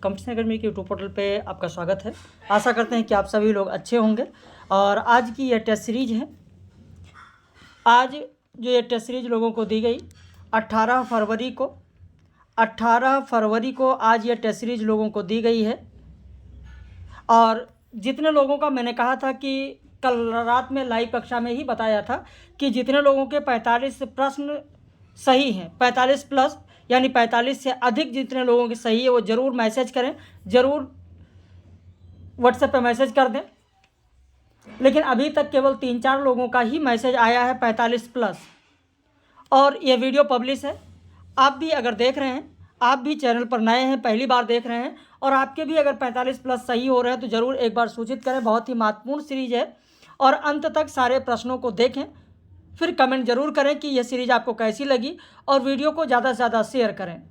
Competition academy के YouTube portal पे आपका स्वागत है। आशा करते हैं कि आप सभी लोग अच्छे होंगे। और आज की ये टेस्ट सीरीज़ है। आज जो ये टेस्ट सीरीज़ लोगों को दी गई 18 फरवरी को आज ये टेस्ट सीरीज़ लोगों को दी गई है। और जितने लोगों का मैंने कहा था कि कल रात में लाइव कक्षा में ही बताया था कि जितने लोगों के 45 प्रश्न सही हैं, 45 प्लस यानी 45 से अधिक जितने लोगों की सही है वो ज़रूर मैसेज करें, ज़रूर व्हाट्सएप पे मैसेज कर दें। लेकिन अभी तक केवल 3-4 लोगों का ही मैसेज आया है 45 प्लस, और ये वीडियो पब्लिश है। आप भी अगर देख रहे हैं, आप भी चैनल पर नए हैं, पहली बार देख रहे हैं और आपके भी अगर 45 प्लस सही हो रहे हैं तो ज़रूर एक बार सूचित करें। बहुत ही महत्वपूर्ण सीरीज़ है और अंत तक सारे प्रश्नों को देखें, फिर कमेंट ज़रूर करें कि यह सीरीज़ आपको कैसी लगी और वीडियो को ज़्यादा से ज़्यादा शेयर करें।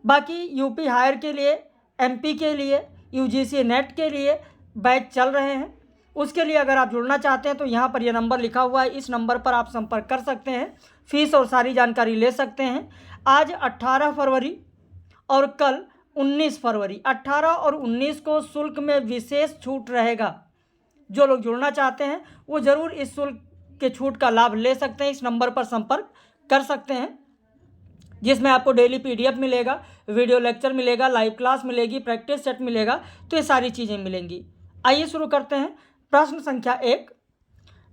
बाकी यूपी हायर के लिए, एमपी के लिए, यूजीसी नेट के लिए बैच चल रहे हैं। उसके लिए अगर आप जुड़ना चाहते हैं तो यहाँ पर यह नंबर लिखा हुआ है, इस नंबर पर आप संपर्क कर सकते हैं, फीस और सारी जानकारी ले सकते हैं। आज 18 फरवरी और कल 19 फरवरी, 18 और 19 को शुल्क में विशेष छूट रहेगा। जो लोग जुड़ना चाहते हैं वो ज़रूर इस शुल्क के छूट का लाभ ले सकते हैं। इस नंबर पर संपर्क कर सकते हैं, जिसमें आपको डेली पीडीएफ मिलेगा, वीडियो लेक्चर मिलेगा, लाइव क्लास मिलेगी, प्रैक्टिस सेट मिलेगा, तो ये सारी चीज़ें मिलेंगी। आइए शुरू करते हैं। प्रश्न संख्या 1,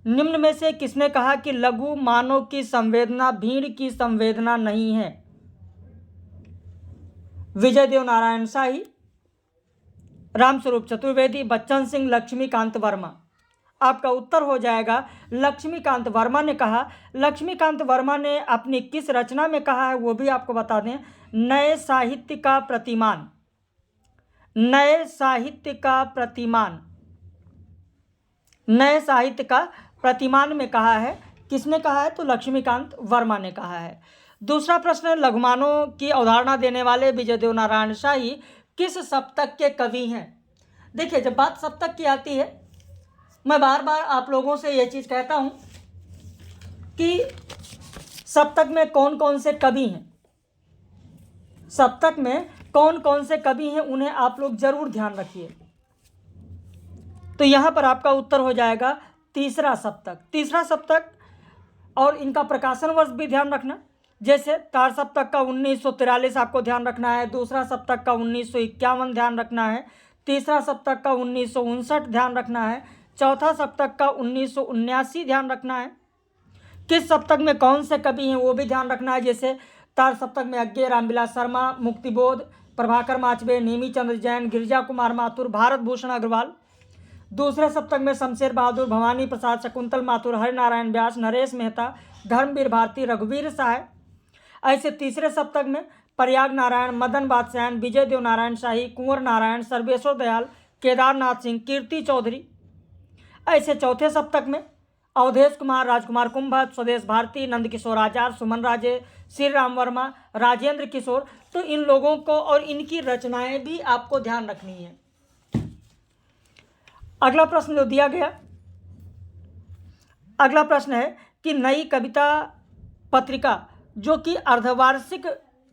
निम्न में से किसने कहा कि लघु मानव की संवेदना भीड़ की संवेदना नहीं है? विजय देव नारायण शाही, रामस्वरूप चतुर्वेदी, बच्चन सिंह, लक्ष्मीकांत वर्मा। आपका उत्तर हो जाएगा लक्ष्मीकांत वर्मा ने कहा। लक्ष्मीकांत वर्मा ने अपनी किस रचना में कहा है वो भी आपको बता दें। नए साहित्य का प्रतिमान, नए साहित्य का प्रतिमान, नए साहित्य का प्रतिमान में कहा है। किसने कहा है? तो लक्ष्मीकांत वर्मा ने कहा है। दूसरा प्रश्न, लघुमानों की अवधारणा देने वाले विजय देव नारायण शाही किस सप्तक के कवि हैं? देखिए, जब बात सप्तक की आती है, मैं बार बार आप लोगों से ये चीज़ कहता हूँ कि सप्तक में कौन कौन से कवि हैं, सप्तक में कौन कौन से कवि हैं, उन्हें आप लोग जरूर ध्यान रखिए। तो यहाँ पर आपका उत्तर हो जाएगा तीसरा सप्तक, तीसरा सप्तक। और इनका प्रकाशन वर्ष भी ध्यान रखना, जैसे तार सप्तक का 1943 आपको ध्यान रखना है, दूसरा सप्तक का 1951 ध्यान रखना है, तीसरा सप्तक का 1959 ध्यान रखना है, चौथा सप्तक का 1979 ध्यान रखना है। किस सप्तक में कौन से कवि हैं वो भी ध्यान रखना है, जैसे तार सप्तक में अज्ञे, रामविलास शर्मा, मुक्तिबोध, प्रभाकर माचवे, नेमी चंद्र जैन, गिरिजा कुमार माथुर, भारत भूषण अग्रवाल। दूसरे सप्तक में शमशेर बहादुर, भवानी प्रसाद, शकुंतल माथुर, हरिनारायण व्यास, नरेश मेहता, धर्मवीर भारती, रघुवीर सहाय। ऐसे तीसरे सप्तक में प्रयाग नारायण, मदन बादशाहन, विजय देव नारायण शाही, कुंवर नारायण, सर्वेश्वर दयाल, केदारनाथ सिंह, कीर्ति चौधरी। ऐसे चौथे सप्तक में अवधेश कुमार, राजकुमार कुंभट, स्वदेश भारती, नंदकिशोर आचार्य, सुमन राजे, श्री राम वर्मा, राजेंद्र किशोर। तो इन लोगों को और इनकी रचनाएं भी आपको ध्यान रखनी है। अगला प्रश्न जो दिया गया, अगला प्रश्न है कि नई कविता पत्रिका जो कि अर्धवार्षिक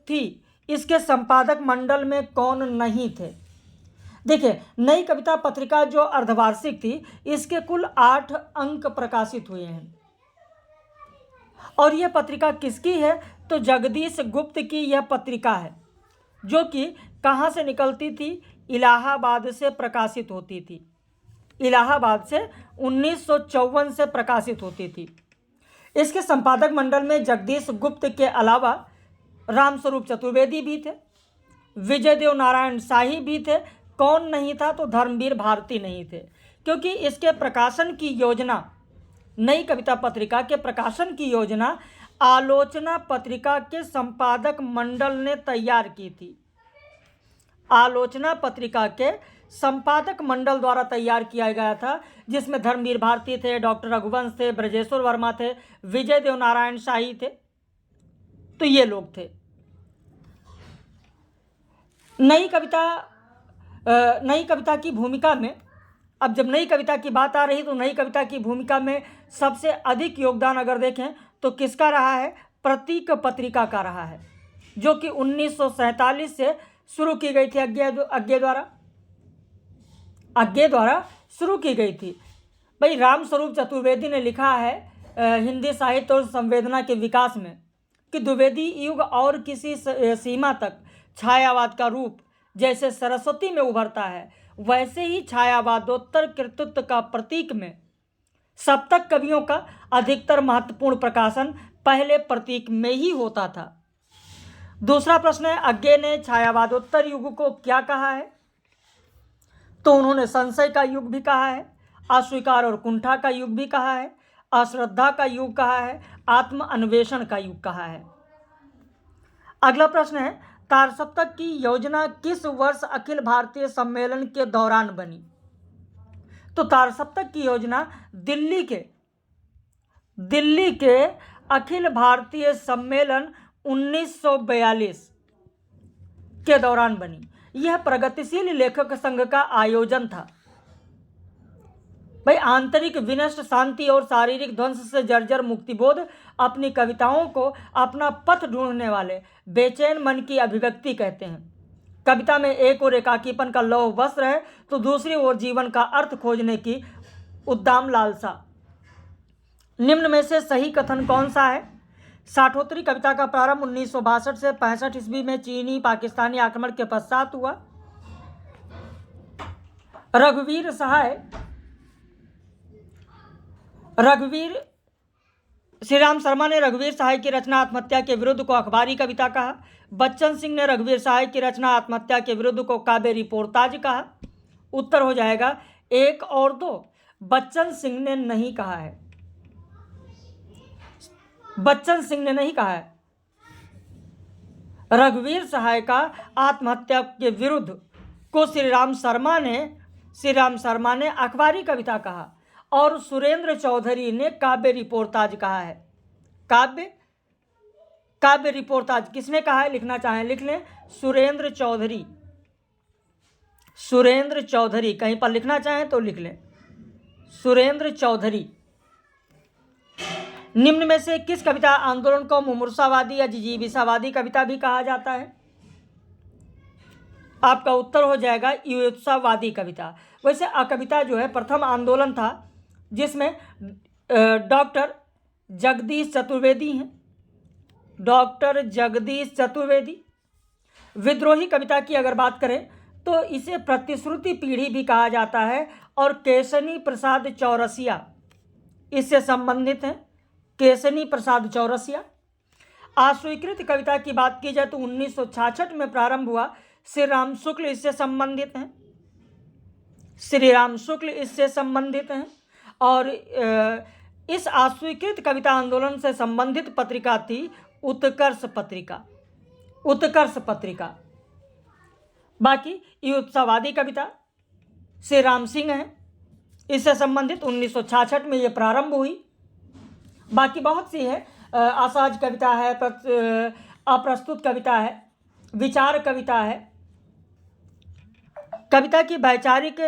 थी, इसके संपादक मंडल में कौन नहीं थे? देखिए, नई कविता पत्रिका जो अर्धवार्षिक थी, इसके कुल 8 अंक प्रकाशित हुए हैं। और यह पत्रिका किसकी है? तो जगदीश गुप्त की यह पत्रिका है, जो कि कहाँ से निकलती थी? इलाहाबाद से प्रकाशित होती थी। इलाहाबाद से 1954 से प्रकाशित होती थी। इसके संपादक मंडल में जगदीश गुप्त के अलावा रामस्वरूप चतुर्वेदी भी थे, विजय देव नारायण शाही भी थे। कौन नहीं था? तो धर्मवीर भारती नहीं थे, क्योंकि इसके प्रकाशन की योजना, नई कविता पत्रिका के प्रकाशन की योजना आलोचना पत्रिका के संपादक मंडल ने तैयार की थी। आलोचना पत्रिका के संपादक मंडल द्वारा तैयार किया गया था, जिसमें धर्मवीर भारती थे, डॉक्टर रघुवंश थे, ब्रजेश्वर वर्मा थे, विजय देव नारायण शाही थे। तो ये लोग थे। नई कविता की भूमिका में, अब जब नई कविता की बात आ रही तो नई कविता की भूमिका में सबसे अधिक योगदान अगर देखें तो किसका रहा है? प्रतीक पत्रिका का रहा है, जो कि 1947 से शुरू की गई थी? अज्ञे द्वारा शुरू की गई थी। भाई रामस्वरूप चतुर्वेदी ने लिखा है हिंदी साहित्य और संवेदना के विकास में कि द्विवेदी युग और किसी सीमा तक छायावाद का रूप जैसे सरस्वती में उभरता है, वैसे ही छायावादोत्तर कृतित्व का प्रतीक में सप्तक कवियों का अधिकतर महत्वपूर्ण प्रकाशन पहले प्रतीक में ही होता था। दूसरा प्रश्न है, अज्ञे ने छायावादोत्तर युग को क्या कहा है? तो उन्होंने संशय का युग भी कहा है, अस्वीकार और कुंठा का युग भी कहा है, अश्रद्धा का युग कहा है, आत्म अन्वेषण का युग कहा है। अगला प्रश्न है, तारसप्तक की योजना किस वर्ष अखिल भारतीय सम्मेलन के दौरान बनी? तो तारसप्तक की योजना दिल्ली के अखिल भारतीय सम्मेलन 1942 के दौरान बनी। यह प्रगतिशील लेखक संघ का आयोजन था। भाई आंतरिक विनष्ट शांति और शारीरिक ध्वंस से जर्जर मुक्तिबोध अपनी कविताओं को अपना पथ ढूंढने वाले बेचैन मन की अभिव्यक्ति कहते हैं। कविता में एक और एकाकीपन का लौह वस्त्र है तो दूसरी ओर जीवन का अर्थ खोजने की उद्दाम लालसा। निम्न में से सही कथन कौन सा है? साठोत्तरी कविता का प्रारंभ 1962 से 65 ईस्वी में चीनी पाकिस्तानी आक्रमण के पश्चात हुआ। श्रीराम शर्मा ने रघुवीर सहाय की रचना आत्महत्या के विरुद्ध को अखबारी कविता कहा। बच्चन सिंह ने रघुवीर सहाय की रचना आत्महत्या के विरुद्ध को काव्य रिपोर्टाज कहा। उत्तर हो जाएगा 1 और 2। बच्चन सिंह ने नहीं कहा है। बच्चन सिंह ने नहीं कहा है। रघुवीर सहाय का आत्महत्या के विरुद्ध को श्रीराम शर्मा ने अखबारी कविता कहा और सुरेंद्र चौधरी ने काव्य रिपोर्टाज कहा है। काव्य रिपोर्टाज किसने कहा है? लिखना चाहें लिख लें, सुरेंद्र चौधरी। कहीं पर लिखना चाहें तो लिख लें, सुरेंद्र चौधरी। निम्न में से किस कविता आंदोलन को मुमूर्षावादी या जिजीविषावादी कविता भी कहा जाता है? आपका उत्तर हो जाएगा युत्सावादी कविता। वैसे कविता जो है प्रथम आंदोलन था जिसमें डॉक्टर जगदीश चतुर्वेदी। विद्रोही कविता की अगर बात करें तो इसे प्रतिश्रुति पीढ़ी भी कहा जाता है और केशनी प्रसाद चौरसिया इससे संबंधित हैं। केशनी प्रसाद चौरसिया। अस्वीकृत कविता की बात की जाए तो 1966 में प्रारंभ हुआ। श्री राम शुक्ल इससे संबंधित हैं और इस अस्वीकृत कविता आंदोलन से संबंधित पत्रिका थी उत्कर्ष पत्रिका। बाकी युत्सावादी कविता श्री राम सिंह है, इससे संबंधित 1966 में ये प्रारंभ हुई। बाकी बहुत सी है, असहज कविता है, अप्रस्तुत कविता है, विचार कविता है। कविता की वैचारिक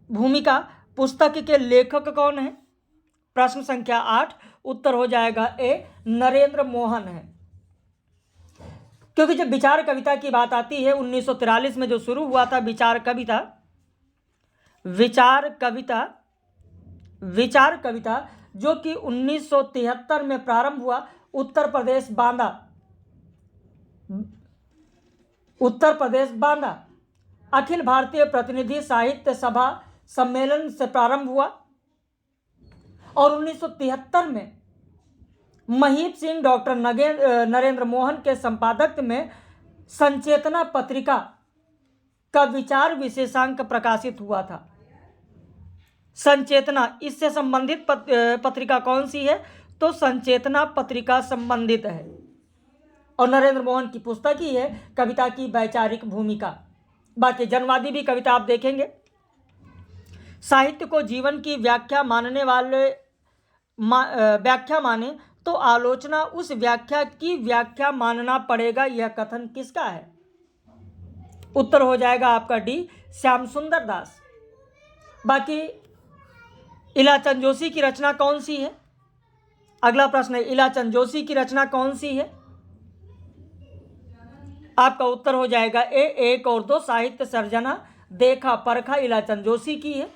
भूमिका पुस्तक के लेखक कौन है? प्रश्न संख्या 8। उत्तर हो जाएगा ए, नरेंद्र मोहन है। क्योंकि जब विचार कविता की बात आती है 1943 में जो शुरू हुआ था विचार कविता जो कि 1973 में प्रारंभ हुआ उत्तर प्रदेश बांदा अखिल भारतीय प्रतिनिधि साहित्य सभा सम्मेलन से प्रारंभ हुआ और 1973 में महीप सिंह डॉक्टर नरेंद्र मोहन के संपादक में संचेतना पत्रिका का विचार विशेषांक प्रकाशित हुआ था। संचेतना इससे संबंधित पत्रिका कौन सी है? तो संचेतना पत्रिका संबंधित है और नरेंद्र मोहन की पुस्तक ही है कविता की वैचारिक भूमिका। बाकी जनवादी भी कविता आप देखेंगे। साहित्य को जीवन की व्याख्या माने तो आलोचना उस व्याख्या की व्याख्या मानना पड़ेगा। यह कथन किसका है? उत्तर हो जाएगा आपका डी, श्याम सुंदर दास। बाकी इलाचंद जोशी की रचना कौन सी है? अगला प्रश्न है, इलाचंद जोशी की रचना कौन सी है? आपका उत्तर हो जाएगा ए 1 और 2 साहित्य सर्जना देखा परखा इलाचंद जोशी की है।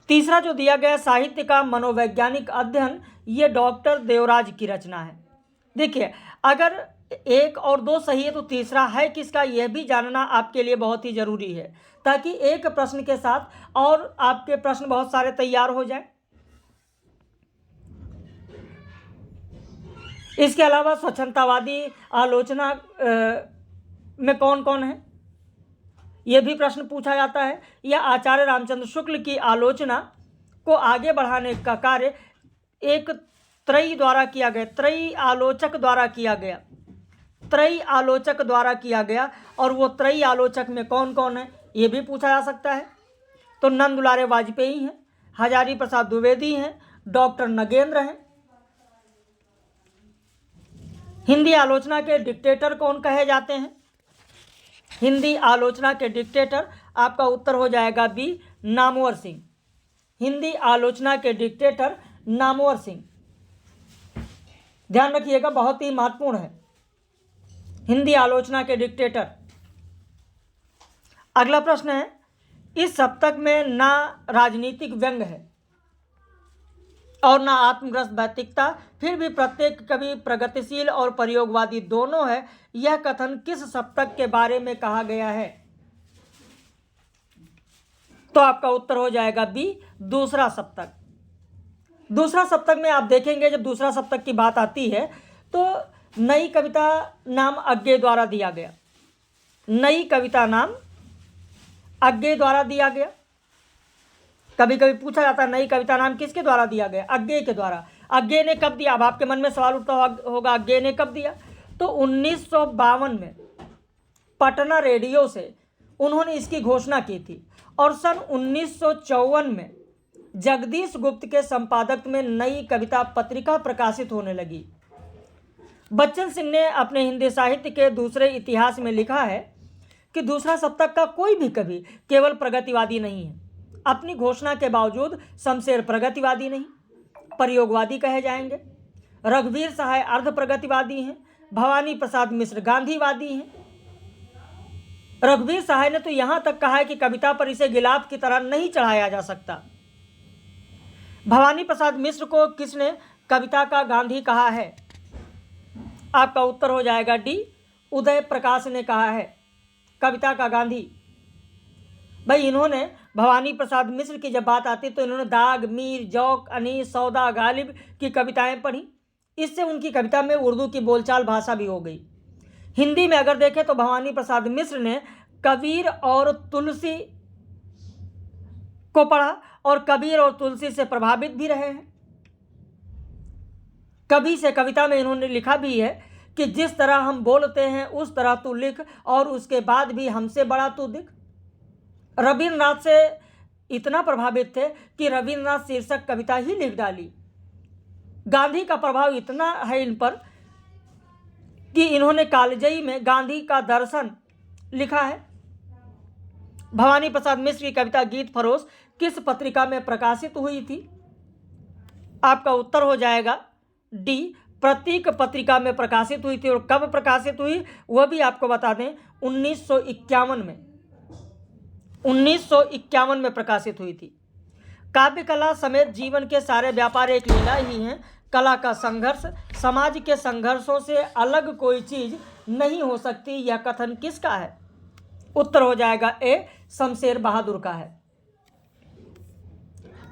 तीसरा जो दिया गया साहित्य का मनोवैज्ञानिक अध्ययन, ये डॉक्टर देवराज की रचना है। देखिए, अगर 1 और 2 सही है तो तीसरा है किसका, यह भी जानना आपके लिए बहुत ही जरूरी है, ताकि एक प्रश्न के साथ और आपके प्रश्न बहुत सारे तैयार हो जाएं। इसके अलावा स्वच्छंदतावादी आलोचना में कौन कौन है, यह भी प्रश्न पूछा जाता है। यह आचार्य रामचंद्र शुक्ल की आलोचना को आगे बढ़ाने का कार्य एक त्रयी द्वारा किया गया, त्रयी आलोचक द्वारा किया गया। और वो त्रयी आलोचक में कौन कौन है, ये भी पूछा जा सकता है। तो नंद दुलारे वाजपेयी हैं, हजारी प्रसाद द्विवेदी हैं, डॉक्टर नगेंद्र हैं। हिंदी आलोचना के डिक्टेटर कौन कहे जाते हैं, हिंदी आलोचना के डिक्टेटर, आपका उत्तर हो जाएगा बी नामवर सिंह। हिंदी आलोचना के डिक्टेटर नामवर सिंह, ध्यान रखिएगा, बहुत ही महत्वपूर्ण है, हिंदी आलोचना के डिक्टेटर। अगला प्रश्न है, इस सप्तक में ना राजनीतिक व्यंग है और ना आत्मग्रस्त वैतिकता, फिर भी प्रत्येक कवि प्रगतिशील और प्रयोगवादी दोनों है। यह कथन किस सप्तक के बारे में कहा गया है? तो आपका उत्तर हो जाएगा बी दूसरा सप्तक। दूसरा सप्तक में आप देखेंगे, जब दूसरा सप्तक की बात आती है तो नई कविता नाम अज्ञे द्वारा दिया गया, नई कविता नाम अज्ञे द्वारा दिया गया। कभी कभी पूछा जाता है नई कविता नाम किसके द्वारा दिया गया, अज्ञे के द्वारा। अज्ञे ने कब दिया, अब आपके मन में सवाल उठता होगा अज्ञे ने कब दिया, तो 1952 में पटना रेडियो से उन्होंने इसकी घोषणा की थी और सन 1954 में जगदीश गुप्त के संपादक में नई कविता पत्रिका प्रकाशित होने लगी। बच्चन सिंह ने अपने हिंदी साहित्य के दूसरे इतिहास में लिखा है कि दूसरा सप्तक का कोई भी कवि केवल प्रगतिवादी नहीं है, अपनी घोषणा के बावजूद शमशेर प्रगतिवादी नहीं, प्रयोगवादी कहे जाएंगे। रघुवीर सहाय अर्ध प्रगतिवादी हैं, भवानी प्रसाद मिश्र गांधीवादी हैं। रघुवीर सहाय ने तो यहां तक कहा है कि कविता पर इसे गिलाफ की तरह नहीं चढ़ाया जा सकता। भवानी प्रसाद मिश्र को किसने कविता का गांधी कहा है? आपका उत्तर हो जाएगा डी, उदय प्रकाश ने कहा है कविता का गांधी। भाई, इन्होंने भवानी प्रसाद मिश्र की जब बात आती तो इन्होंने दाग, मीर, जौक, अनीस, सौदा, गालिब की कविताएं पढ़ी। इससे उनकी कविता में उर्दू की बोलचाल भाषा भी हो गई। हिंदी में अगर देखें तो भवानी प्रसाद मिश्र ने कबीर और तुलसी को पढ़ा और कबीर और तुलसी से प्रभावित भी रहे हैं। कभी से कविता में इन्होंने लिखा भी है कि जिस तरह हम बोलते हैं उस तरह तू लिख और उसके बाद भी हमसे बड़ा तू दिख। रविन्द्रनाथ से इतना प्रभावित थे कि रविन्द्रनाथ शीर्षक कविता ही लिख डाली। गांधी का प्रभाव इतना है इन पर कि इन्होंने कालजयी में गांधी का दर्शन लिखा है। भवानी प्रसाद मिश्र की कविता गीत फरोश किस पत्रिका में प्रकाशित हुई थी? आपका उत्तर हो जाएगा डी, प्रतीक पत्रिका में प्रकाशित हुई थी। और कब प्रकाशित हुई वह भी आपको बता दें, 1951 में, 1951 में प्रकाशित हुई थी। काव्य कला समेत जीवन के सारे व्यापार एक लीला ही हैं। कला का संघर्ष समाज के संघर्षों से अलग कोई चीज नहीं हो सकती। यह कथन किसका है? उत्तर हो जाएगा ए, शमशेर बहादुर का है।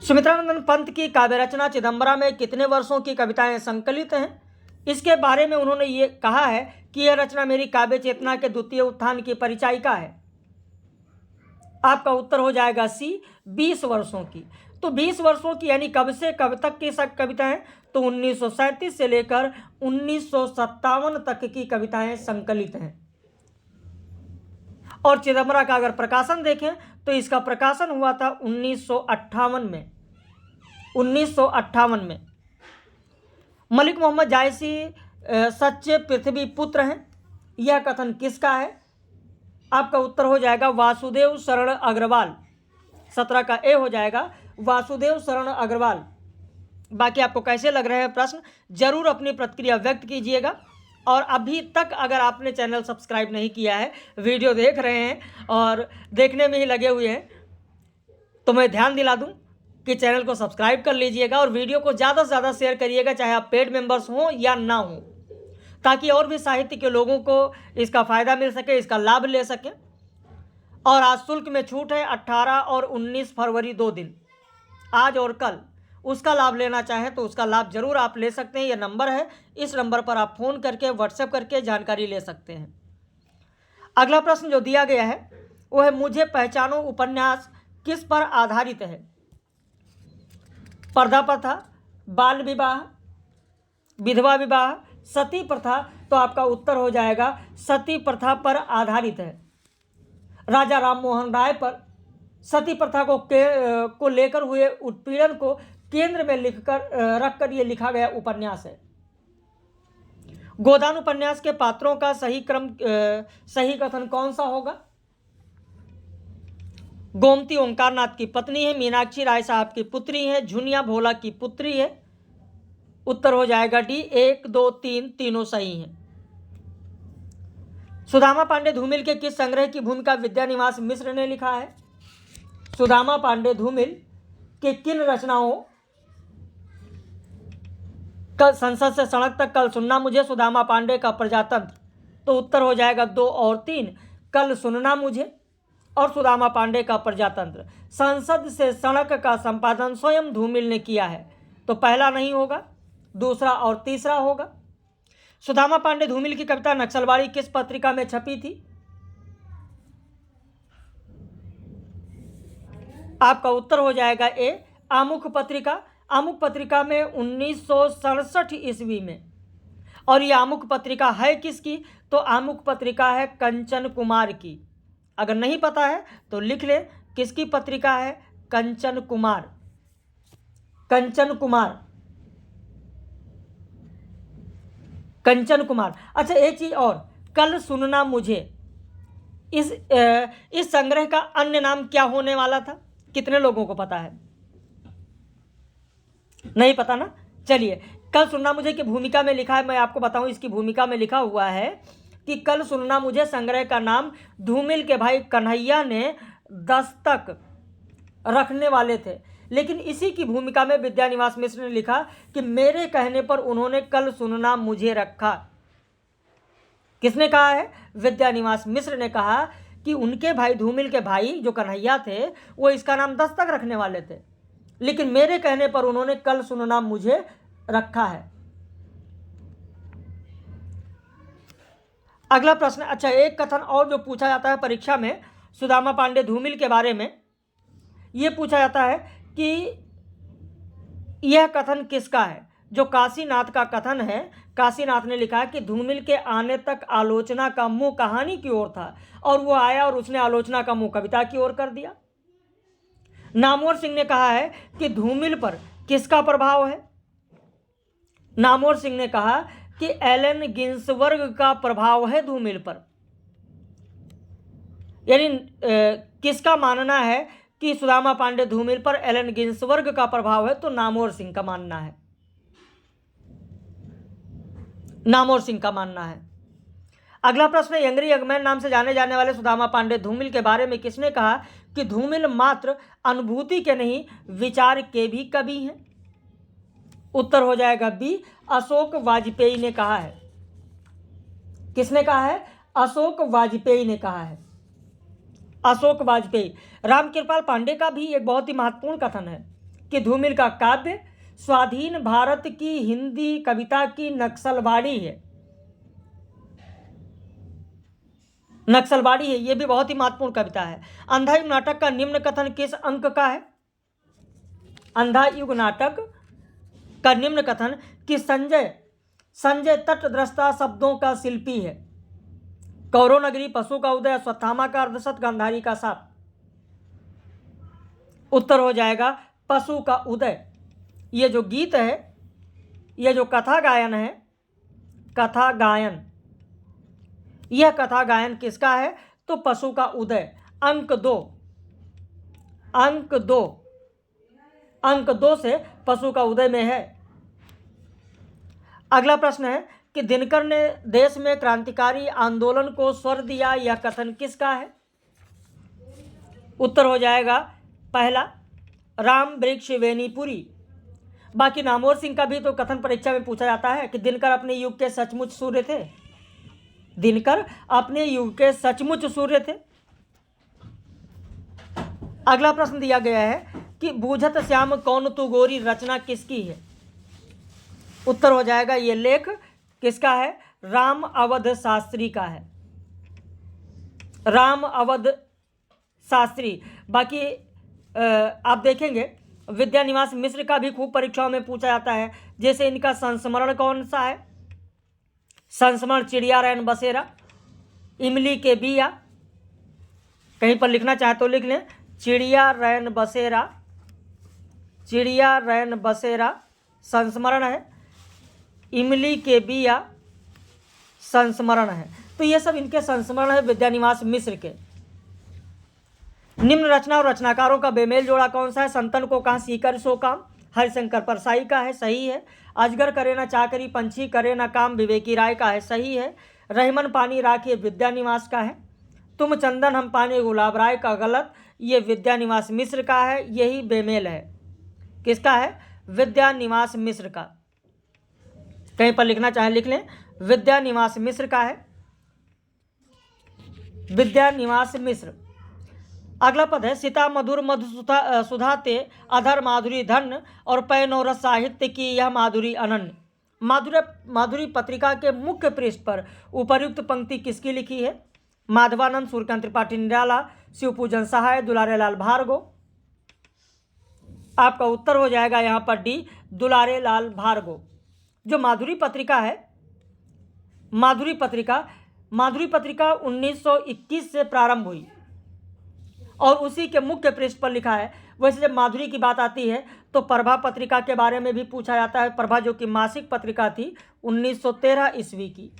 सुमित्रानंद पंत की काव्य रचना चिदंबरा में कितने वर्षों की कविताएं संकलित हैं? इसके बारे में उन्होंने ये कहा है कि यह रचना मेरी काव्य चेतना के द्वितीय उत्थान की परिचायिका है। आपका उत्तर हो जाएगा सी, 20 वर्षों की। तो 20 वर्षों की यानी कब से कब तक की सब कविताएं? तो 1937 से लेकर 1957 तक की कविताएं संकलित हैं। और चिदंबरा का अगर प्रकाशन देखें तो इसका प्रकाशन हुआ था 1958 में। 1958 में मलिक मोहम्मद जायसी सच्चे पृथ्वी पुत्र हैं। यह कथन किसका है? आपका उत्तर हो जाएगा वासुदेव शरण अग्रवाल। 17 का ए हो जाएगा वासुदेव शरण अग्रवाल। बाकी आपको कैसे लग रहे हैं प्रश्न, जरूर अपनी प्रतिक्रिया व्यक्त कीजिएगा। और अभी तक अगर आपने चैनल सब्सक्राइब नहीं किया है, वीडियो देख रहे हैं और देखने में ही लगे हुए हैं, तो मैं ध्यान दिला दूं कि चैनल को सब्सक्राइब कर लीजिएगा और वीडियो को ज़्यादा से ज़्यादा शेयर करिएगा, चाहे आप पेड मेंबर्स हों या ना हों, ताकि और भी साहित्य के लोगों को इसका फ़ायदा मिल सके, इसका लाभ ले सकें। और आज शुल्क में छूट है 18 और 19 फरवरी 2 दिन, आज और कल। उसका लाभ लेना चाहें तो उसका लाभ जरूर आप ले सकते हैं। यह नंबर है, इस नंबर पर आप फ़ोन करके व्हाट्सएप करके जानकारी ले सकते हैं। अगला प्रश्न जो दिया गया है वो है, मुझे पहचानो उपन्यास किस पर आधारित है? पर्दा प्रथा, बाल विवाह, विधवा विवाह, सती प्रथा। तो आपका उत्तर हो जाएगा सती प्रथा पर आधारित है। राजा राम मोहन राय पर सती प्रथा को लेकर हुए उत्पीड़न को केंद्र में रखकर ये लिखा गया उपन्यास है। गोदान उपन्यास के पात्रों का सही कथन कौन सा होगा? गोमती ओंकारनाथ की पत्नी है, मीनाक्षी राय साहब की पुत्री है, झुनिया भोला की पुत्री है। उत्तर हो जाएगा डी, 1, 2, 3 तीनों सही हैं। सुदामा पांडे धूमिल के किस संग्रह की भूमिका विद्यानिवास मिश्र ने लिखा है? सुदामा पांडे धूमिल के किन रचनाओं कल संसद से सड़क तक, कल सुनना मुझे, सुदामा पांडे का प्रजातंत्र। तो उत्तर हो जाएगा 2 और 3, कल सुनना मुझे और सुदामा पांडे का प्रजातंत्र। संसद से सड़क का संपादन स्वयं धूमिल ने किया है, तो पहला नहीं होगा, दूसरा और तीसरा होगा। सुदामा पांडे धूमिल की कविता नक्सलवाड़ी किस पत्रिका में छपी थी? आपका उत्तर हो जाएगा ए, आमुख पत्रिका। आमुख पत्रिका में 1967 ईस्वी में। और ये आमुख पत्रिका है किसकी? तो आमुख पत्रिका है कंचन कुमार की। अगर नहीं पता है तो लिख ले, किसकी पत्रिका है? कंचन कुमार। कंचन कुमार, कंचन कुमार। अच्छा, एक चीज और, कल सुनना मुझे, इस संग्रह का अन्य नाम क्या होने वाला था? कितने लोगों को पता है? नहीं पता ना? चलिए, कल सुनना मुझे की भूमिका में लिखा है, मैं आपको बताऊं। इसकी भूमिका में लिखा हुआ है कि कल सुनना मुझे संग्रह का नाम धूमिल के भाई कन्हैया ने दस्तक रखने वाले थे, लेकिन इसी की भूमिका में विद्यानिवास मिश्र ने लिखा कि मेरे कहने पर उन्होंने कल सुनना मुझे रखा। किसने कहा है? विद्यानिवास मिश्र ने कहा कि उनके भाई धूमिल के भाई जो कन्हैया थे वो इसका नाम दस्तक रखने वाले थे, लेकिन मेरे कहने पर उन्होंने कल सुनना मुझे रखा है। अगला प्रश्न, अच्छा, एक कथन और जो पूछा जाता है परीक्षा में सुदामा पांडे धूमिल के बारे में, यह पूछा जाता है कि यह कथन किसका है? जो काशीनाथ का कथन है। काशीनाथ ने लिखा है कि धूमिल के आने तक आलोचना का मुंह कहानी की ओर था और वो आया और उसने आलोचना का मुंह कविता की ओर कर दिया। नामवर सिंह ने कहा है कि धूमिल पर किसका प्रभाव है? नामवर सिंह ने कहा कि एलन गिन्सबर्ग का प्रभाव है धूमिल पर। यानी किसका मानना है कि सुदामा पांडे धूमिल पर एलन गिन्सबर्ग का प्रभाव है? तो नामवर सिंह का मानना है। नामवर सिंह का मानना है। अगला प्रश्न, यंगरी यंगमैन नाम से जाने जाने वाले सुदामा पांडे धूमिल के बारे में किसने कहा कि धूमिल मात्र अनुभूति के नहीं विचार के भी कवि हैं? उत्तर हो जाएगा बी, अशोक वाजपेयी ने कहा है। किसने कहा है? अशोक वाजपेयी ने कहा है। अशोक वाजपेयी। रामकृपाल पांडे का भी एक बहुत ही महत्वपूर्ण कथन है कि धूमिल का काव्य स्वाधीन भारत की हिंदी कविता की नक्सलवाड़ी है। नक्सलवाड़ी है, यह भी बहुत ही महत्वपूर्ण कविता है। अंधा युग नाटक का निम्न कथन किस अंक का है? अंधा युग नाटक का निम्न कथन कि संजय तटद्रष्टा शब्दों का शिल्पी है। कौरव नगरी, पशु का उदय, अश्वत्थामा का अर्धशत, गांधारी का साप। उत्तर हो जाएगा पशु का उदय। ये जो गीत है, यह जो कथा गायन है, कथा गायन, यह कथा गायन किसका है? तो पशु का उदय। अंक दो से पशु का उदय में है। अगला प्रश्न है कि दिनकर ने देश में क्रांतिकारी आंदोलन को स्वर दिया, यह कथन किसका है? उत्तर हो जाएगा पहला, राम वृक्ष वेनीपुरी। बाकी नामवर सिंह का भी तो कथन परीक्षा में पूछा जाता है कि दिनकर अपने युग के सचमुच सूर्य थे। दिनकर अपने युग के सचमुच सूर्य थे। अगला प्रश्न दिया गया है कि बूझत श्याम कौन तू गोरी रचना किसकी है? उत्तर हो जाएगा ये लेख किसका है? राम अवध शास्त्री का है। राम अवध शास्त्री। बाकी आप देखेंगे विद्यानिवास मिश्र का भी खूब परीक्षाओं में पूछा जाता है। जैसे इनका संस्मरण कौन सा है? संस्मरण चिड़िया रैन बसेरा, इमली के बिया। कहीं पर लिखना चाहे तो लिख लें, चिड़िया रैन बसेरा, चिड़िया रैन बसेरा संस्मरण है, इमली के बिया संस्मरण है। तो ये सब इनके संस्मरण है विद्यानिवास मिश्र के। निम्न रचना और रचनाकारों का बेमेल जोड़ा कौन सा है? संतन को कहा सीकर सो काम, हरिशंकर परसाई का है, सही है। अजगर करे ना चाकरी, पंछी करे ना काम, विवेकी राय का है, सही है। रहमन पानी राखिए, विद्यानिवास का है। तुम चंदन हम पानी, गुलाब राय का, गलत। ये विद्यानिवास मिश्र का है, यही बेमेल है। किसका है? विद्यानिवास मिश्र का। कहीं पर लिखना चाहे लिख लें, विद्यानिवास मिश्र का है, विद्यानिवास मिश्र। अगला पद है, सीता मधुर मधु सुधाते अधर माधुरी धन्य और पैनोरस साहित्य की यह माधुरी अनन्य। माधुरी पत्रिका के मुख्य पृष्ठ पर उपर्युक्त पंक्ति किसकी लिखी है? माधवानंद, सूर्यकांत त्रिपाठी निराला, शिवपूजन सहाय, दुलारे लाल भार्गव। आपका उत्तर हो जाएगा यहाँ पर डी, दुलारे लाल भार्गव। जो माधुरी पत्रिका है, माधुरी पत्रिका 1921 से प्रारंभ हुई और उसी के मुख्य पृष्ठ पर लिखा है। वैसे जब माधुरी की बात आती है तो प्रभा पत्रिका के बारे में भी पूछा जाता है। प्रभा जो कि मासिक पत्रिका थी 1913 ईस्वी की,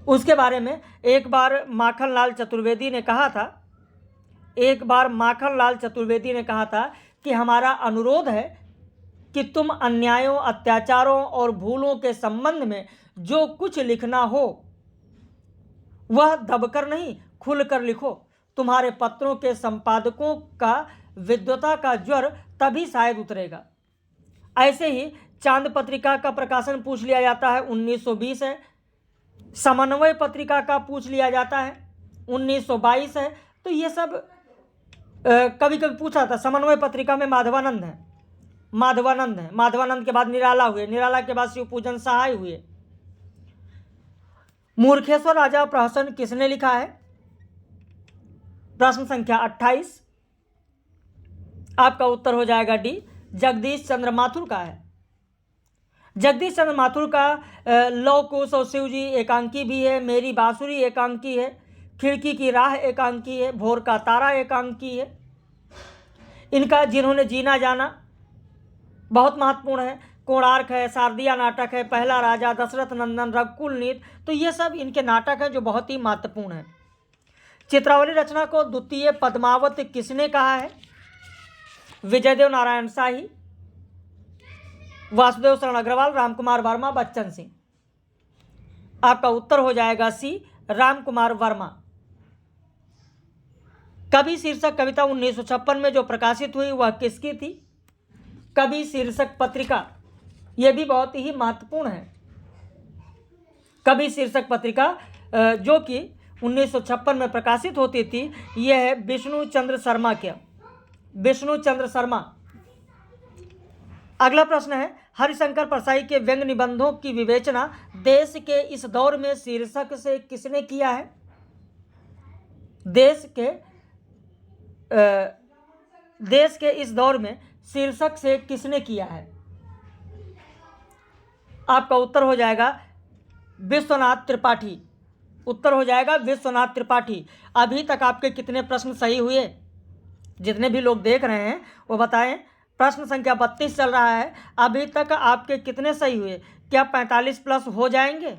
उसके बारे में एक बार माखनलाल चतुर्वेदी ने कहा था कि हमारा अनुरोध है कि तुम अन्यायों, अत्याचारों और भूलों के संबंध में जो कुछ लिखना हो वह दबकर नहीं, खुलकर लिखो। तुम्हारे पत्रों के संपादकों का विद्वता का ज्वर तभी शायद उतरेगा। ऐसे ही चांद पत्रिका का प्रकाशन पूछ लिया जाता है, 1920 है। समन्वय पत्रिका का पूछ लिया जाता है, 1922 है। तो ये सब कभी कभी पूछा था। समन्वय पत्रिका में माधवानंद है। माधवानंद के बाद निराला हुए, निराला के बाद शिवपूजन सहाय हुए। मूर्खेश्वर राजा प्रहसन किसने लिखा है? प्रश्न संख्या 28। आपका उत्तर हो जाएगा डी, जगदीश चंद्र माथुर का है। जगदीश चंद्र माथुर का लौ कुश और शिवजी एकांकी भी है, मेरी बांसुरी एकांकी है, खिड़की की राह एकांकी है, भोर का तारा एकांकी है। इनका जिन्होंने जीना जाना बहुत महत्वपूर्ण है। कोणार्क है, शारदिया नाटक है, पहला राजा, दशरथ नंदन, रघुकुल नीत। तो ये सब इनके नाटक हैं जो बहुत ही महत्वपूर्ण हैं। चित्रावली रचना को द्वितीय पद्मावत किसने कहा है? विजयदेव नारायण शाही, वासुदेव शरण अग्रवाल, रामकुमार वर्मा, बच्चन सिंह। आपका उत्तर हो जाएगा सी, रामकुमार वर्मा। कवि शीर्षक कविता 1956 में जो प्रकाशित हुई वह किसकी थी? कवि शीर्षक पत्रिका, यह भी बहुत ही महत्वपूर्ण है। कवि शीर्षक पत्रिका जो कि 1956 में प्रकाशित होती थी, यह है विष्णु चंद्र शर्मा। अगला प्रश्न है, हरिशंकर परसाई के व्यंग निबंधों की विवेचना देश के इस दौर में शीर्षक से किसने किया है? देश के इस दौर में शीर्षक से किसने किया है? आपका उत्तर हो जाएगा विश्वनाथ त्रिपाठी। उत्तर हो जाएगा विश्वनाथ त्रिपाठी। अभी तक आपके कितने प्रश्न सही हुए? जितने भी लोग देख रहे हैं वो बताएं। प्रश्न संख्या 32 चल रहा है। अभी तक आपके कितने सही हुए? क्या 45 प्लस हो जाएंगे?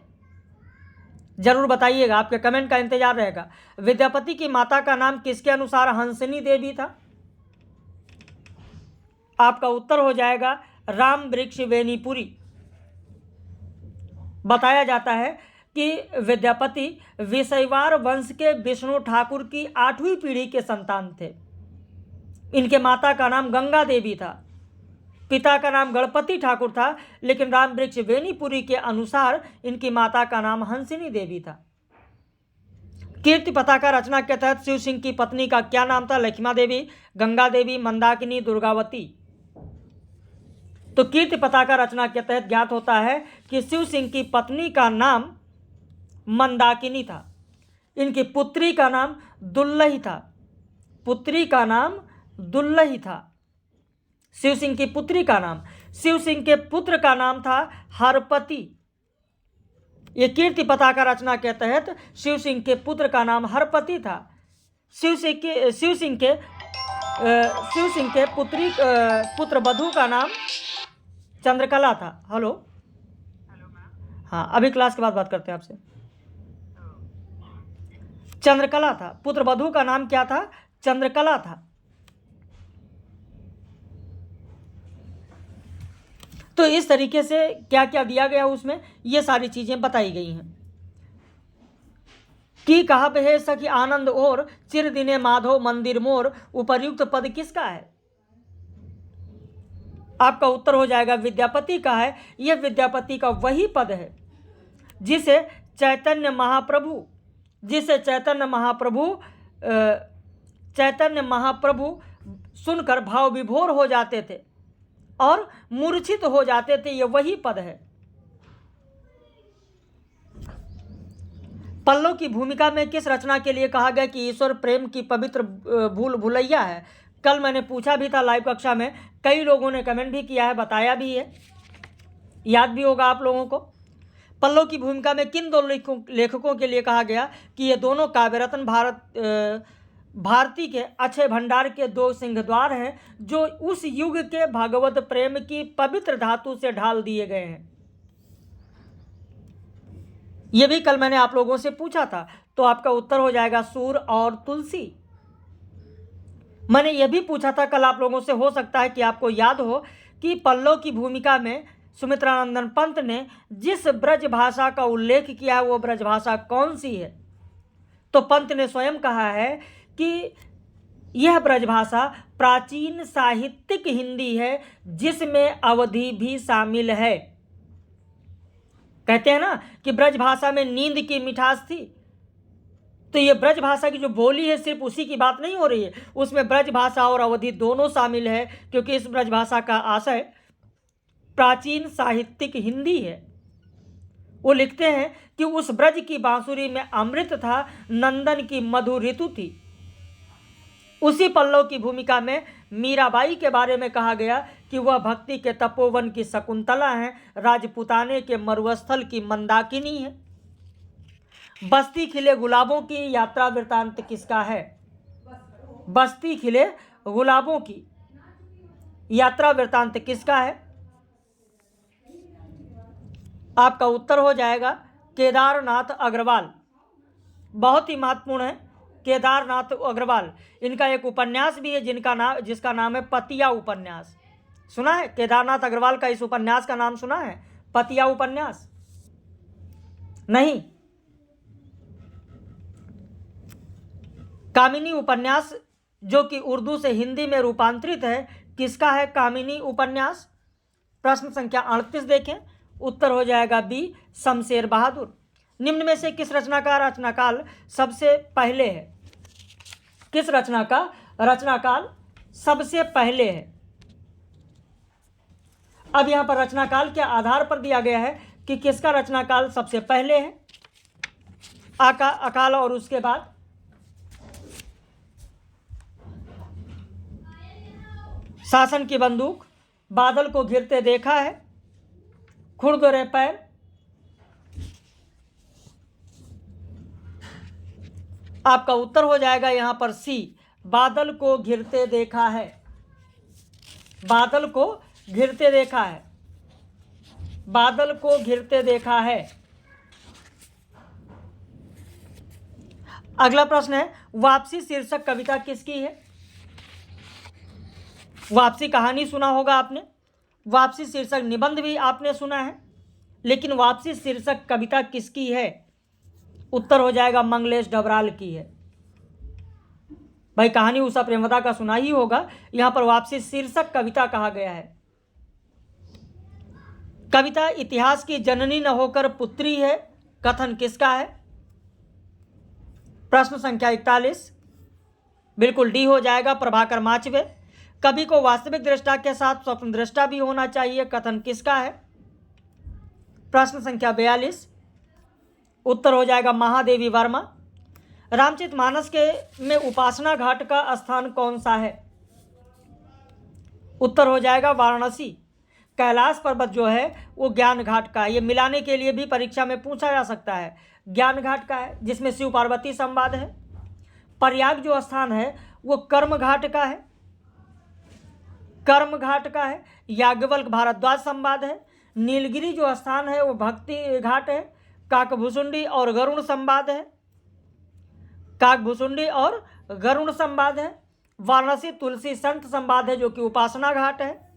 जरूर बताइएगा, आपके कमेंट का इंतजार रहेगा। विद्यापति की माता का नाम किसके अनुसार हंसनी देवी था? आपका उत्तर हो जाएगा राम वृक्ष वेनीपुरी। बताया जाता है कि विद्यापति विषयवार वंश के विष्णु ठाकुर की 8वीं पीढ़ी के संतान थे। इनके माता का नाम गंगा देवी था, पिता का नाम गणपति ठाकुर था, लेकिन रामवृक्ष वेणीपुरी के अनुसार इनकी माता का नाम हंसिनी देवी था। कीर्ति पताका रचना के तहत शिव सिंह की पत्नी का क्या नाम था? लक्ष्मा देवी, गंगा देवी, मंदाकिनी, दुर्गावती। तो कीर्ति पताका रचना के तहत ज्ञात होता है कि शिव सिंह की पत्नी का नाम मंदाकिनी था। इनकी पुत्री का नाम दुल्लही था। पुत्री का नाम दुल्लही था। शिव सिंह की पुत्री का नाम, शिव सिंह के पुत्र का नाम था हरपति। ये कीर्ति पताका रचना के तहत शिव सिंह के पुत्र का नाम हरपति था। शिव सिंह के पुत्र वधू का नाम चंद्रकला था। हेलो, हाँ, अभी क्लास के बाद बात करते हैं आपसे। चंद्रकला था, पुत्र वधू का नाम क्या था? चंद्रकला था। तो इस तरीके से क्या क्या दिया गया उसमें, ये सारी चीजें बताई गई हैं कि कहा है सखी आनंद और चिर दिने माधव मंदिर मोर, उपर्युक्त पद किसका है? आपका उत्तर हो जाएगा विद्यापति का है। यह विद्यापति का वही पद है जिसे चैतन्य महाप्रभु सुनकर भाव विभोर हो जाते थे और मूर्छित हो जाते थे। यह वही पद है। पल्लव की भूमिका में किस रचना के लिए कहा गया कि ईश्वर प्रेम की पवित्र भूल भुलैया है? कल मैंने पूछा भी था लाइव कक्षा में, कई लोगों ने कमेंट भी किया है, बताया भी है, याद भी होगा आप लोगों को। पल्लव की भूमिका में किन दो लेखकों के लिए कहा गया कि ये दोनों काव्यरत्न भारती के अक्षय भंडार के दो सिंहद्वार हैं जो उस युग के भागवत प्रेम की पवित्र धातु से ढाल दिए गए हैं? ये भी कल मैंने आप लोगों से पूछा था, तो आपका उत्तर हो जाएगा सूर और तुलसी। मैंने यह भी पूछा था कल आप लोगों से, हो सकता है कि आपको याद हो कि पल्लव की भूमिका में सुमित्रानंदन पंत ने जिस ब्रज भाषा का उल्लेख किया है वो ब्रज भाषा कौन सी है? तो पंत ने स्वयं कहा है कि यह ब्रज भाषा प्राचीन साहित्यिक हिंदी है जिसमें अवधि भी शामिल है। कहते हैं ना कि ब्रज भाषा में नींद की मिठास थी, तो ये ब्रज भाषा की जो बोली है सिर्फ उसी की बात नहीं हो रही है, उसमें ब्रज भाषा और अवधि दोनों शामिल है, क्योंकि इस ब्रज भाषा का आशय प्राचीन साहित्यिक हिंदी है। वो लिखते हैं कि उस ब्रज की बांसुरी में अमृत था, नंदन की मधुर ऋतु थी। उसी पल्लव की भूमिका में मीराबाई के बारे में कहा गया कि वह भक्ति के तपोवन की शकुंतला है, राजपुताने के मरुस्थल की मंदाकिनी है। बस्ती खिले गुलाबों की यात्रा वृतांत किसका है? बस्ती खिले गुलाबों की यात्रा वृतांत किसका है? आपका उत्तर हो जाएगा केदारनाथ अग्रवाल। बहुत ही महत्वपूर्ण है केदारनाथ अग्रवाल। इनका एक उपन्यास भी है जिसका नाम है पतिया उपन्यास। सुना है केदारनाथ अग्रवाल का इस उपन्यास का नाम सुना है? पतिया उपन्यास नहीं, कामिनी उपन्यास जो कि उर्दू से हिंदी में रूपांतरित है, किसका है कामिनी उपन्यास? प्रश्न संख्या 38 देखें, उत्तर हो जाएगा बी, शमशेर बहादुर। निम्न में से किस रचना का रचनाकाल सबसे पहले है? किस रचना का रचनाकाल सबसे पहले है? अब यहां पर रचनाकाल के आधार पर दिया गया है कि किसका रचनाकाल सबसे पहले है। अकाल और उसके बाद शासन की बंदूक, बादल को घिरते देखा है, खुरदरे पैर, आपका उत्तर हो जाएगा यहां पर सी, बादल को घिरते देखा है। बादल को घिरते देखा है, बादल को घिरते देखा है। अगला प्रश्न है, वापसी शीर्षक कविता किसकी है? वापसी कहानी सुना होगा आपने, वापसी शीर्षक निबंध भी आपने सुना है, लेकिन वापसी शीर्षक कविता किसकी है? उत्तर हो जाएगा मंगलेश डबराल की है। भाई कहानी उषा प्रेमवदा का सुना ही होगा, यहां पर वापसी शीर्षक कविता कहा गया है। कविता इतिहास की जननी न होकर पुत्री है, कथन किसका है? प्रश्न संख्या 41, बिल्कुल डी हो जाएगा, प्रभाकर माचवे। कवि को वास्तविक दृष्टा के साथ स्वप्न दृष्टा भी होना चाहिए, कथन किसका है? प्रश्न संख्या 42, उत्तर हो जाएगा महादेवी वर्मा। रामचरितमानस के में उपासना घाट का स्थान कौन सा है? उत्तर हो जाएगा वाराणसी। कैलाश पर्वत जो है वो ज्ञान घाट का है, ये मिलाने के लिए भी परीक्षा में पूछा जा सकता है। ज्ञान घाट का है जिसमें शिव पार्वती संवाद है। प्रयाग जो स्थान है वो कर्म घाट का है, कर्म घाट का है। याज्ञवल्क्य भारद्वाज संवाद है। नीलगिरी जो स्थान है वो भक्ति घाट है। काकभूषुंडी और गरुड़ संवाद है, काकभूषुंडी और गरुड़ संवाद है। वाराणसी तुलसी संत संवाद है जो कि उपासना घाट है।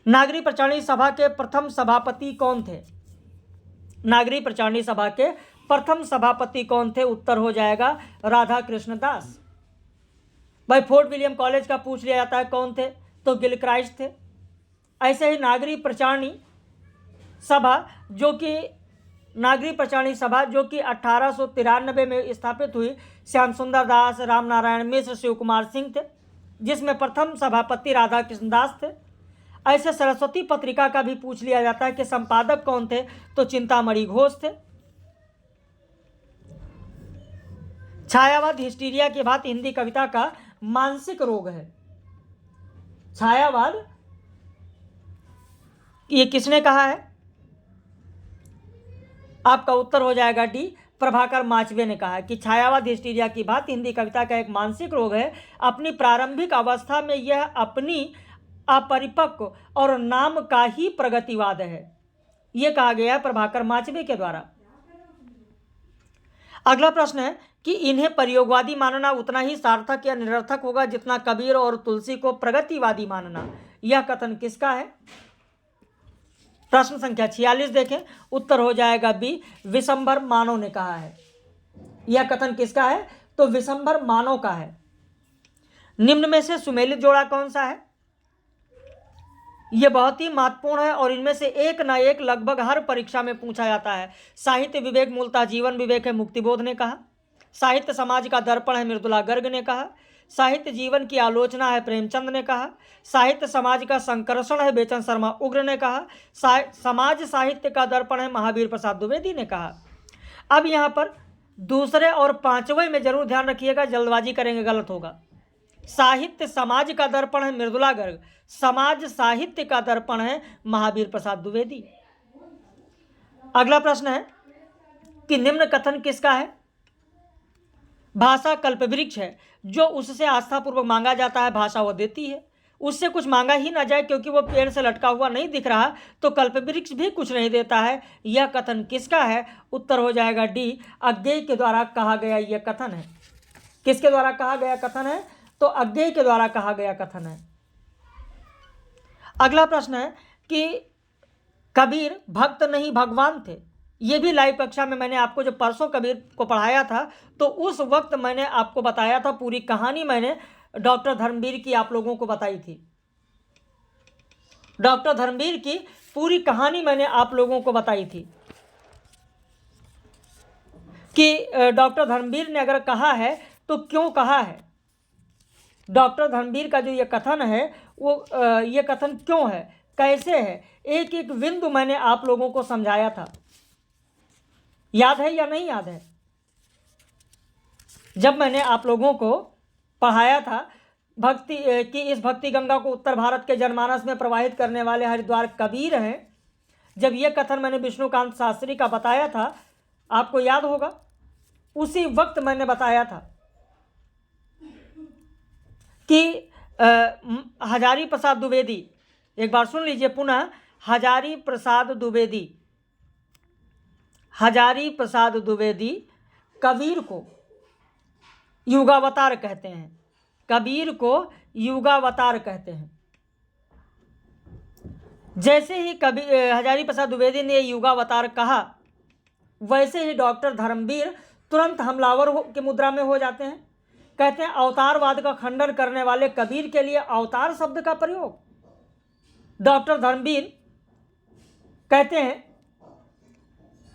नागरी प्रचारणी सभा के प्रथम सभापति कौन थे? नागरी प्रचारणी सभा के प्रथम सभापति कौन थे? उत्तर हो जाएगा राधा कृष्ण दास। भाई फोर्ट विलियम कॉलेज का पूछ लिया जाता है कौन थे, तो गिलक्राइस्ट थे। ऐसे ही नागरी प्रचारणी सभा जो कि 1893 में स्थापित हुई, श्याम सुंदर दास, राम नारायण मिश्र, शिव कुमार सिंह थे, जिसमें प्रथम सभापति राधा कृष्ण दास थे। ऐसे सरस्वती पत्रिका का भी पूछ लिया जाता है कि संपादक कौन थे, तो चिंतामणि घोष थे। छायावाद हिस्टीरिया की बात हिंदी कविता का मानसिक रोग है। छायावाद ये किसने कहा है? आपका उत्तर हो जाएगा डी, प्रभाकर माचवे ने कहा है कि छायावाद हिस्टीरिया की बात हिंदी कविता का एक मानसिक रोग है। अपनी प्रारंभिक अवस्था में यह अपनी अपरिपक्व और नाम का ही प्रगतिवाद है, यह कहा गया है प्रभाकर माचवे के द्वारा। अगला प्रश्न है कि इन्हें प्रयोगवादी मानना उतना ही सार्थक या निरर्थक होगा जितना कबीर और तुलसी को प्रगतिवादी मानना, यह कथन किसका है? प्रश्न संख्या 46 देखें, उत्तर हो जाएगा बी, विशंभर मानव ने कहा है। यह कथन किसका है? तो विशंभर मानव का है। निम्न में से सुमेलित जोड़ा कौन सा है? यह बहुत ही महत्वपूर्ण है और इनमें से एक न एक लगभग हर परीक्षा में पूछा जाता है। साहित्य विवेक मूलतः जीवन विवेक है, मुक्तिबोध ने कहा। साहित्य समाज का दर्पण है, मृदुला गर्ग ने कहा। साहित्य जीवन की आलोचना है, प्रेमचंद ने कहा। साहित्य समाज का संकर्षण है, बेचन शर्मा उग्र ने कहा। समाज साहित्य का दर्पण है, महावीर प्रसाद द्विवेदी ने कहा। अब यहाँ पर दूसरे और पांचवें में जरूर ध्यान रखिएगा, जल्दबाजी करेंगे गलत होगा। साहित्य समाज का दर्पण है मृदुला गर्ग, समाज साहित्य का दर्पण है महावीर प्रसाद द्विवेदी। अगला प्रश्न है कि निम्न कथन किसका है? भाषा कल्पवृक्ष है, जो उससे आस्थापूर्वक मांगा जाता है भाषा वो देती है। उससे कुछ मांगा ही ना जाए क्योंकि वो पेड़ से लटका हुआ नहीं दिख रहा, तो कल्पवृक्ष भी कुछ नहीं देता है। यह कथन किसका है? उत्तर हो जाएगा डी, अज्ञेय के द्वारा कहा गया यह कथन है। किसके द्वारा कहा गया कथन है? तो अज्ञेय के द्वारा कहा गया कथन है। अगला प्रश्न है कि कबीर भक्त नहीं भगवान थे। ये भी लाइव कक्षा में मैंने आपको जो परसों कबीर को पढ़ाया था, तो उस वक्त मैंने आपको बताया था, पूरी कहानी मैंने डॉक्टर धर्मवीर की आप लोगों को बताई थी। डॉक्टर धर्मवीर की पूरी कहानी मैंने आप लोगों को बताई थी कि डॉक्टर धर्मवीर ने अगर कहा है तो क्यों कहा है। डॉक्टर धर्मवीर का जो ये कथन है वो ये कथन क्यों है, कैसे है, एक एक बिंदु मैंने आप लोगों को समझाया था। याद है या नहीं याद है? जब मैंने आप लोगों को पढ़ाया था भक्ति कि इस भक्ति गंगा को उत्तर भारत के जनमानस में प्रवाहित करने वाले हरिद्वार कबीर हैं, जब यह कथन मैंने विष्णुकांत शास्त्री का बताया था, आपको याद होगा, उसी वक्त मैंने बताया था कि हजारी प्रसाद द्विवेदी, एक बार सुन लीजिए पुनः, हजारी प्रसाद द्विवेदी कबीर को युगावतार कहते हैं। कबीर को युगावतार कहते हैं। जैसे ही हजारी प्रसाद द्विवेदी ने युगावतार कहा, वैसे ही डॉक्टर धर्मवीर तुरंत हमलावर की मुद्रा में हो जाते हैं। कहते हैं अवतारवाद का खंडन करने वाले कबीर के लिए अवतार शब्द का प्रयोग। डॉक्टर धर्मवीर कहते हैं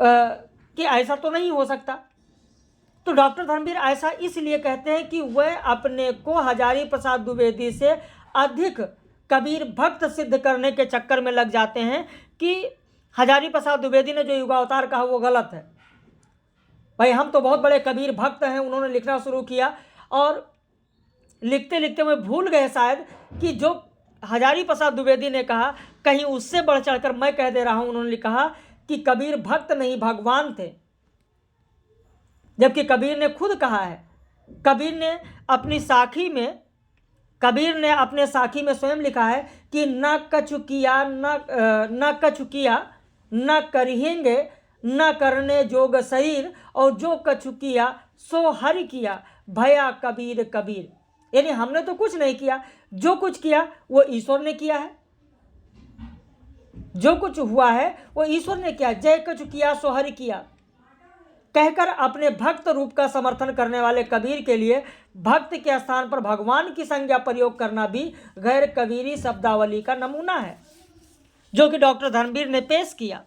कि ऐसा तो नहीं हो सकता। तो डॉक्टर धर्मवीर ऐसा इसलिए कहते हैं कि वह अपने को हजारी प्रसाद द्विवेदी से अधिक कबीर भक्त सिद्ध करने के चक्कर में लग जाते हैं कि हजारी प्रसाद द्विवेदी ने जो युगावतार कहा वो गलत है। भाई हम तो बहुत बड़े कबीर भक्त हैं। उन्होंने लिखना शुरू किया और लिखते लिखते वे भूल गए शायद कि जो हजारी प्रसाद द्विवेदी ने कहा कहीं उससे बढ़ चढ़कर मैं कह दे रहा हूं। उन्होंने कहा कि कबीर भक्त नहीं भगवान थे, जबकि कबीर ने खुद कहा है, कबीर ने अपने साखी में स्वयं लिखा है कि न कछु किया न करेंगे न करने जोग शरीर, और जो कछु किया सो हरि किया भया कबीर कबीर। यानी हमने तो कुछ नहीं किया, जो कुछ किया वो ईश्वर ने किया है। जो कुछ हुआ है वो ईश्वर ने किया। जय कछु किया सो हरि किया कहकर अपने भक्त रूप का समर्थन करने वाले कबीर के लिए भक्त के स्थान पर भगवान की संज्ञा प्रयोग करना भी गैर कबीरी शब्दावली का नमूना है, जो कि डॉक्टर धर्मवीर ने पेश किया।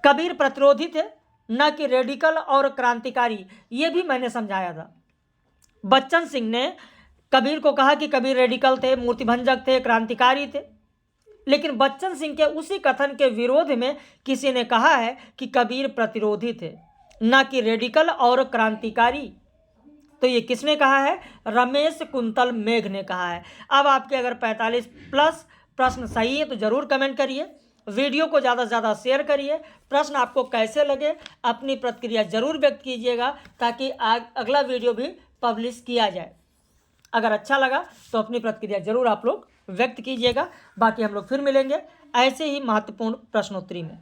कबीर प्रतिरोधी थे, न कि रेडिकल और क्रांतिकारी। ये भी मैंने समझाया था। बच्चन सिंह ने कबीर को कहा कि कबीर रेडिकल थे, मूर्तिभंजक थे, क्रांतिकारी थे। लेकिन बच्चन सिंह के उसी कथन के विरोध में किसी ने कहा है कि कबीर प्रतिरोधी थे, न कि रेडिकल और क्रांतिकारी। तो ये किसने कहा है? रमेश कुंतल मेघ ने कहा है। अब आपके अगर 45+ प्रश्न सही है तो ज़रूर कमेंट करिए, वीडियो को ज़्यादा से ज़्यादा शेयर करिए। प्रश्न आपको कैसे लगे अपनी प्रतिक्रिया ज़रूर व्यक्त कीजिएगा, ताकि अगला वीडियो भी पब्लिश किया जाए। अगर अच्छा लगा तो अपनी प्रतिक्रिया ज़रूर आप लोग व्यक्त कीजिएगा। बाकी हम लोग फिर मिलेंगे ऐसे ही महत्वपूर्ण प्रश्नोत्तरी में।